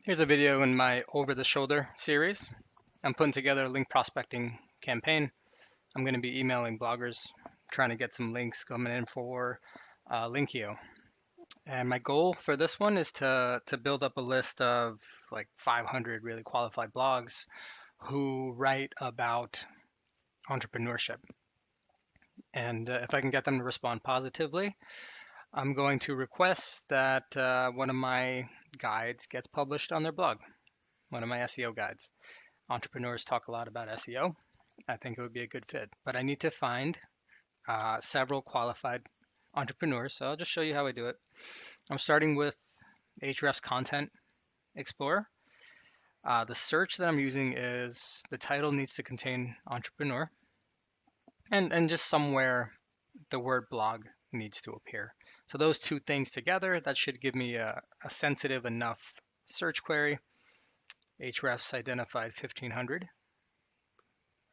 Here's a video in my Over the Shoulder series. I'm putting together a link prospecting campaign. I'm going to be emailing bloggers, trying to get some links coming in for Linkio. And my goal for this one is to build up a list of like 500 really qualified blogs who write about entrepreneurship. And if I can get them to respond positively, I'm going to request that one of my guides gets published on their blog, one of my SEO guides. Entrepreneurs talk a lot about SEO. I think it would be a good fit, but I need to find several qualified entrepreneurs. So I'll just show you how I do it. I'm starting with Ahrefs Content Explorer. The search that I'm using is the title needs to contain entrepreneur, and just somewhere the word blog needs to appear. So those two things together, that should give me a sensitive enough search query. Ahrefs identified 1,500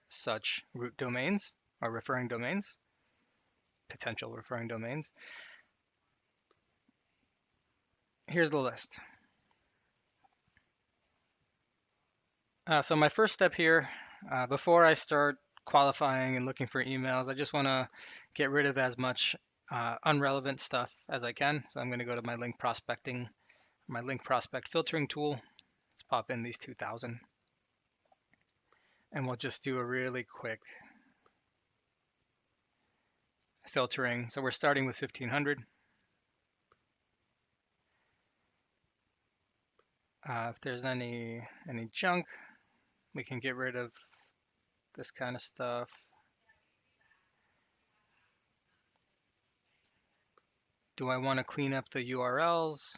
such root domains or referring domains, potential referring domains. Here's the list. So my first step here, before I start qualifying and looking for emails, I just want to get rid of as much unrelevant stuff as I can. So I'm going to go to my link prospect filtering tool. Let's pop in these 2,000. And we'll just do a really quick filtering. So we're starting with 1,500. If there's any junk, we can get rid of this kind of stuff. Do I want to clean up the URLs?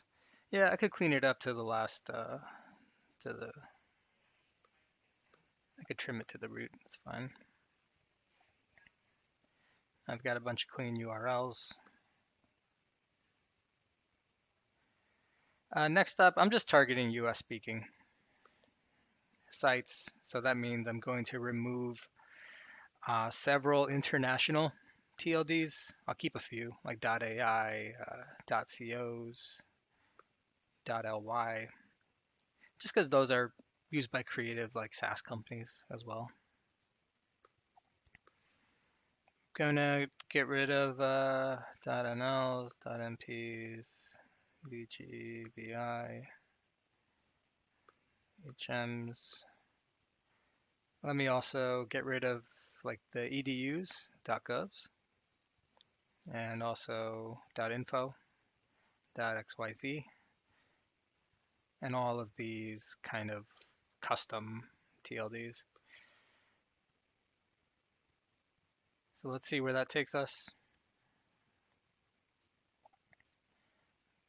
Yeah, I could clean it up to the last, to the, I could trim it to the root, that's fine. I've got a bunch of clean URLs. Next up, I'm just targeting US speaking sites. So that means I'm going to remove several international TLDs. I'll keep a few like .ai, .cos, .ly, just because those are used by creative like SaaS companies as well. Gonna get rid of .nls, .mps, vg, vi, HMs. Let me also get rid of like the edus, .govs, and also .info, .xyz, and all of these kind of custom TLDs. So let's see where that takes us.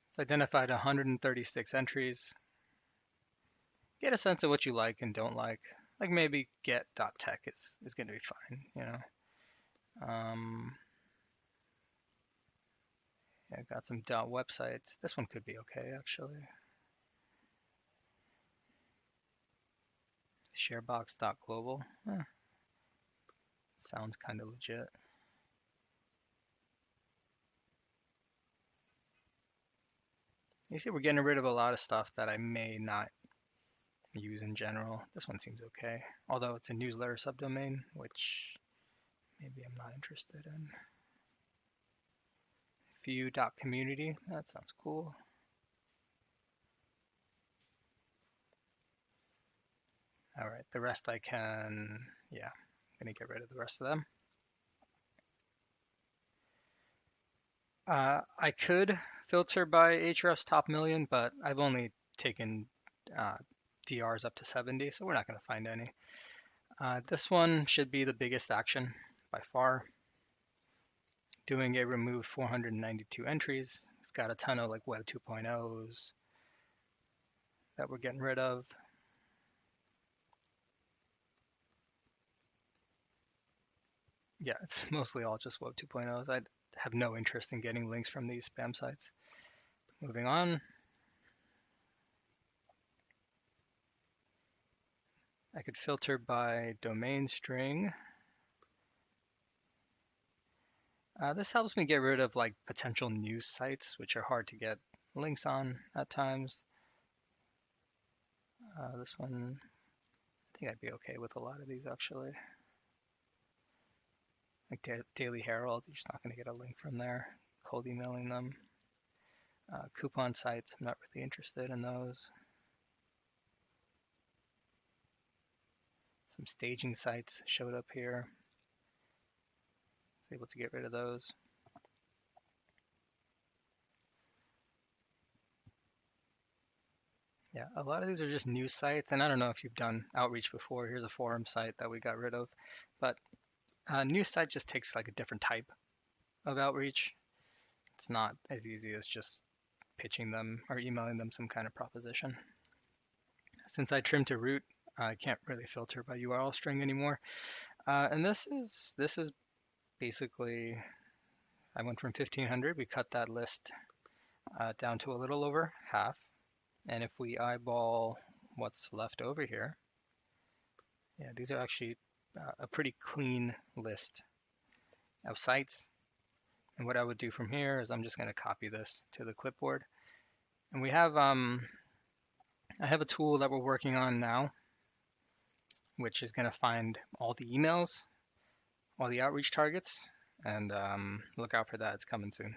It's identified 136 entries. Get a sense of what you like and don't like. Like maybe get.tech is going to be fine, you know. Yeah, I got some .websites. This one could be okay, actually. Sharebox.global. Sounds kind of legit. You see, we're getting rid of a lot of stuff that I may not use in general. This one seems okay, although it's a newsletter subdomain, which maybe I'm not interested in. Few.community, that sounds cool. All right, the rest I can, yeah, I'm gonna get rid of the rest of them. I could filter by Ahrefs top million, but I've only taken DRs up to 70, so we're not gonna find any. This one should be the biggest action by far. Doing a remove 492 entries. We've got a ton of like Web 2.0s that we're getting rid of. Yeah, it's mostly all just Web 2.0s. I have no interest in getting links from these spam sites. Moving on. I could filter by domain string. This helps me get rid of like potential news sites, which are hard to get links on at times. This one, I think I'd be okay with a lot of these actually. Like Daily Herald, you're just not going to get a link from there. Cold emailing them. Coupon sites, I'm not really interested in those. Some staging sites showed up here. I was able to get rid of those. Yeah, a lot of these are just news sites, and I don't know if you've done outreach before. Here's a forum site that we got rid of, but a news site just takes like a different type of outreach. It's not as easy as just pitching them or emailing them some kind of proposition. Since I trimmed to root, I can't really filter by URL string anymore. And this is basically, I went from 1500. We cut that list down to a little over half. And if we eyeball what's left over here, yeah, these are actually a pretty clean list of sites. And what I would do from here is I'm just going to copy this to the clipboard. And we have, I have a tool that we're working on now, which is going to find all the emails, all the outreach targets, and look out for that. It's coming soon.